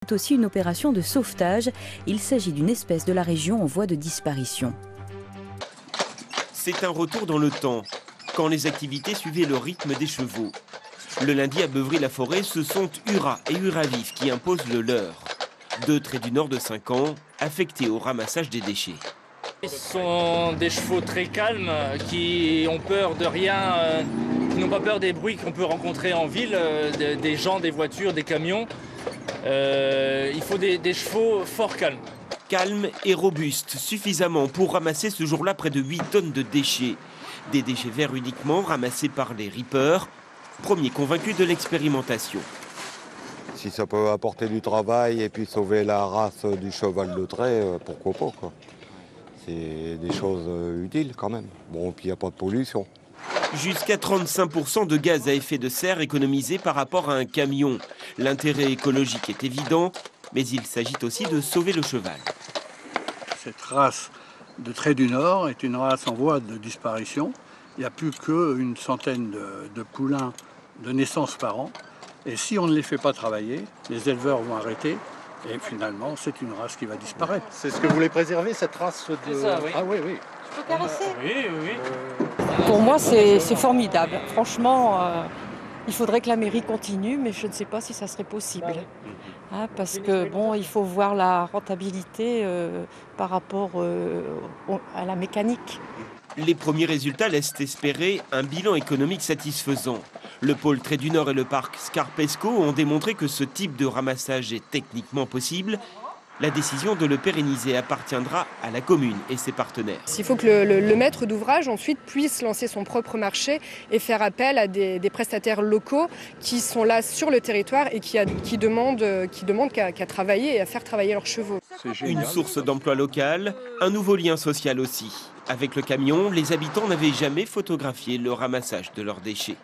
C'est aussi une opération de sauvetage. Il s'agit d'une espèce de la région en voie de disparition. C'est un retour dans le temps, quand les activités suivaient le rythme des chevaux. Le lundi à Beuvry-la-Forêt, ce sont Ura et Uravif qui imposent le leur. 2 traits du Nord de 5 ans, affectés au ramassage des déchets. Ce sont des chevaux très calmes, qui ont peur de rien, qui n'ont pas peur des bruits qu'on peut rencontrer en ville, des gens, des voitures, des camions. Il faut des chevaux fort calmes. Calmes et robustes, suffisamment pour ramasser ce jour-là près de 8 tonnes de déchets. Des déchets verts uniquement, ramassés par les rippers, premiers convaincus de l'expérimentation. Si ça peut apporter du travail et puis sauver la race du cheval de trait, pourquoi pas, quoi. C'est des choses utiles quand même. Bon, puis il n'y a pas de pollution. Jusqu'à 35% de gaz à effet de serre économisés par rapport à un camion. L'intérêt écologique est évident, mais il s'agit aussi de sauver le cheval. Cette race de trait du Nord est une race en voie de disparition. Il n'y a plus qu'une centaine de poulains de naissance par an. Et si on ne les fait pas travailler, les éleveurs vont arrêter. Et finalement, c'est une race qui va disparaître. C'est ce que vous voulez préserver, cette race de... C'est ça, oui. Ah oui, oui. Je peux caresser? Oui. Pour moi, c'est formidable. Franchement, il faudrait que la mairie continue, mais je ne sais pas si ça serait possible. Parce que, bon, il faut voir la rentabilité par rapport à la mécanique. Les premiers résultats laissent espérer un bilan économique satisfaisant. Le pôle Trait du Nord et le parc Scarpesco ont démontré que ce type de ramassage est techniquement possible. La décision de le pérenniser appartiendra à la commune et ses partenaires. Il faut que le maître d'ouvrage ensuite puisse lancer son propre marché et faire appel à des prestataires locaux qui sont là sur le territoire et qui demandent qu'à travailler et à faire travailler leurs chevaux. Une source d'emploi local, un nouveau lien social aussi. Avec le camion, les habitants n'avaient jamais photographié le ramassage de leurs déchets.